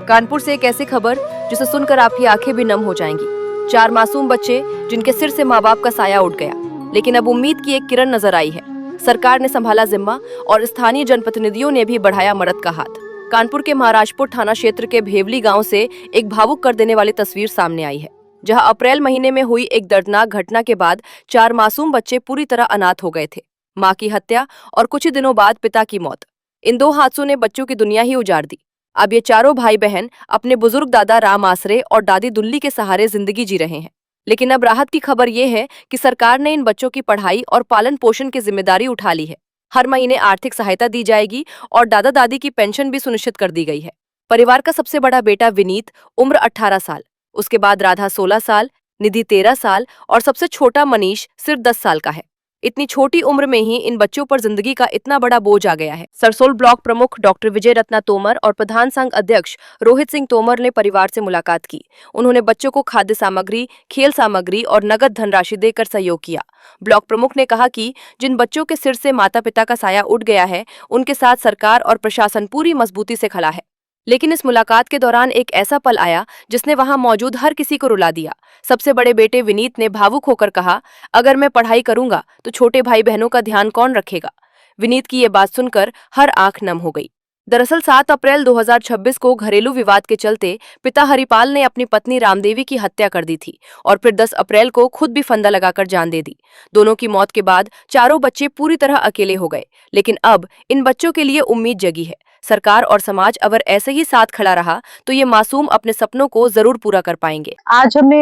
कानपुर से एक ऐसी खबर जिसे सुनकर आपकी आंखें भी नम हो जाएंगी। 4 मासूम बच्चे जिनके सिर से माँ बाप का साया उठ गया, लेकिन अब उम्मीद की एक किरण नजर आई है। सरकार ने संभाला जिम्मा और स्थानीय जनप्रतिनिधियों ने भी बढ़ाया मदद का हाथ। कानपुर के महाराजपुर थाना क्षेत्र के भेवली गांव से एक भावुक कर देने वाली तस्वीर सामने आई है, जहां अप्रैल महीने में हुई एक दर्दनाक घटना के बाद 4 मासूम बच्चे पूरी तरह अनाथ हो गए थे। माँ की हत्या और कुछ ही दिनों बाद पिता की मौत, इन 2 हादसों ने बच्चों की दुनिया ही उजाड़ दी। अब ये चारों भाई बहन अपने बुजुर्ग दादा राम आसरे और दादी दुल्ली के सहारे जिंदगी जी रहे हैं। लेकिन अब राहत की खबर ये है कि सरकार ने इन बच्चों की पढ़ाई और पालन पोषण की जिम्मेदारी उठा ली है। हर महीने आर्थिक सहायता दी जाएगी और दादा दादी की पेंशन भी सुनिश्चित कर दी गई है। परिवार का सबसे बड़ा बेटा विनीत, उम्र 18 साल, उसके बाद राधा 16 साल, निधि 13 साल और सबसे छोटा मनीष सिर्फ 10 साल का है। इतनी छोटी उम्र में ही इन बच्चों पर जिंदगी का इतना बड़ा बोझ आ गया है। सरसोल ब्लॉक प्रमुख डॉक्टर विजय रत्ना तोमर और प्रधान संघ अध्यक्ष रोहित सिंह तोमर ने परिवार से मुलाकात की। उन्होंने बच्चों को खाद्य सामग्री, खेल सामग्री और नगद धनराशि देकर सहयोग किया। ब्लॉक प्रमुख ने कहा कि जिन बच्चों के सिर से माता पिता का साया उठ गया है, उनके साथ सरकार और प्रशासन पूरी मजबूती से खड़ा है। लेकिन इस मुलाकात के दौरान एक ऐसा पल आया जिसने वहां मौजूद हर किसी को रुला दिया। सबसे बड़े बेटे विनीत ने भावुक होकर कहा, अगर मैं पढ़ाई करूंगा तो छोटे भाई बहनों का ध्यान कौन रखेगा। विनीत की ये बात सुनकर हर आंख नम हो गई। दरअसल 7 अप्रैल 2026 को घरेलू विवाद के चलते पिता हरिपाल ने अपनी पत्नी रामदेवी की हत्या कर दी थी और फिर 10 अप्रैल को खुद भी फंदा लगाकर जान दे दी। दोनों की मौत के बाद चारों बच्चे पूरी तरह अकेले हो गए, लेकिन अब इन बच्चों के लिए उम्मीद जगी है। सरकार और समाज अगर ऐसे ही साथ खड़ा रहा तो ये मासूम अपने सपनों को जरूर पूरा कर पाएंगे। आज हमने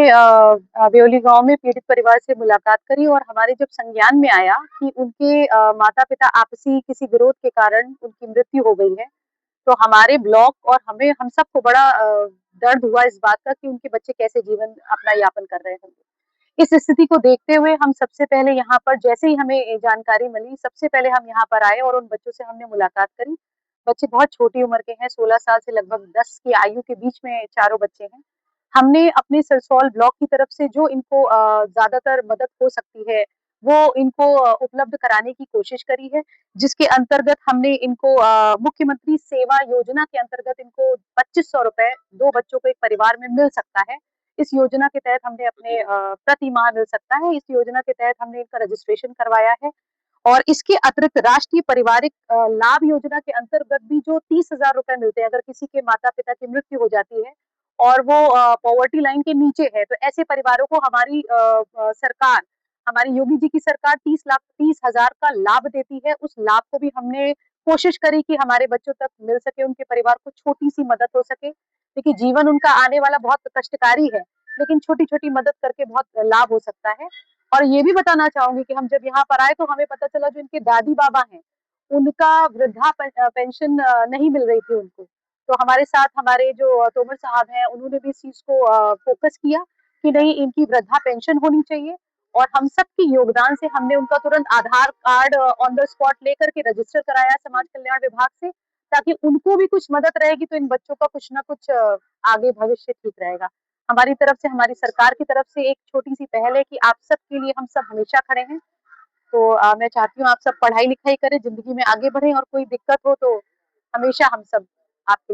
ब्योली गांव में पीड़ित परिवार से मुलाकात करी और हमारे जब संज्ञान में आया कि उनके माता-पिता आपसी किसी विरोध के कारण उनकी मृत्यु हो गई है, तो हमारे ब्लॉक और हम सबको बड़ा दर्द हुआ इस बात का कि उनके बच्चे कैसे जीवन अपना यापन कर रहे होंगे। इस स्थिति को देखते हुए हम सबसे पहले यहाँ पर जैसे ही हमें जानकारी मिली, सबसे पहले हम यहाँ पर आए और उन बच्चों से हमने मुलाकात करी। बच्चे बहुत छोटी उम्र के हैं, 16 साल से लगभग 10 की आयु के बीच में चारों बच्चे हैं। हमने अपने सरसौल ब्लॉक की तरफ से जो इनको ज़्यादातर मदद हो सकती है, वो इनको उपलब्ध कराने की कोशिश करी है, जिसके अंतर्गत हमने इनको मुख्यमंत्री सेवा योजना के अंतर्गत इनको ₹2500 2 बच्चों को एक परिवार में मिल सकता है। इस योजना के तहत हमने अपने प्रति माह मिल सकता है। इस योजना के तहत हमने इनका रजिस्ट्रेशन करवाया है और इसके अतिरिक्त राष्ट्रीय पारिवारिक लाभ योजना के अंतर्गत भी जो ₹30,000 मिलते हैं, अगर किसी के माता-पिता की मृत्यु हो जाती है और वो पॉवर्टी लाइन के नीचे है, तो ऐसे परिवारों को हमारी सरकार, हमारी योगी जी की सरकार 30,30,000 का लाभ देती है। उस लाभ को भी हमने कोशिश करी कि हमारे बच्चों तक मिल सके, उनके परिवार को छोटी-सी मदद हो सके। देखिए, जीवन उनका आने वाला बहुत कष्टकारी है, लेकिन छोटी-छोटी मदद करके बहुत लाभ हो सकता है। और ये भी बताना चाहूँगी कि हम जब यहाँ पर आए तो हमें पता चला जो इनके दादी-बाबा हैं, उनका पेंशन नहीं मिल रही थी उनको। तो हमारे साथ हमारे जो तोमर साहब हैं, उन्होंने भी इस चीज़ को फ़ोकस किया कि नहीं, इनकी वृद्धा पेंशन होनी चाहिए और हम सबके योगदान से हमने उनका तुरंत आधार कार्ड ऑन द स्पॉट लेकर के रजिस्टर कराया समाज कल्याण विभाग से, ताकि उनको भी कुछ मदद रहेगी तो इन बच्चों का कुछ ना कुछ आगे भविष्य ठीक रहेगा। हमारी तरफ से, हमारी सरकार की तरफ से एक छोटी-सी पहल है कि आप सबके लिए हम सब हमेशा खड़े हैं। तो मैं चाहती हूँ आप सब पढ़ाई-लिखाई करें, ज़िंदगी में आगे बढ़ें और कोई दिक्कत हो तो हमेशा हम सब आपके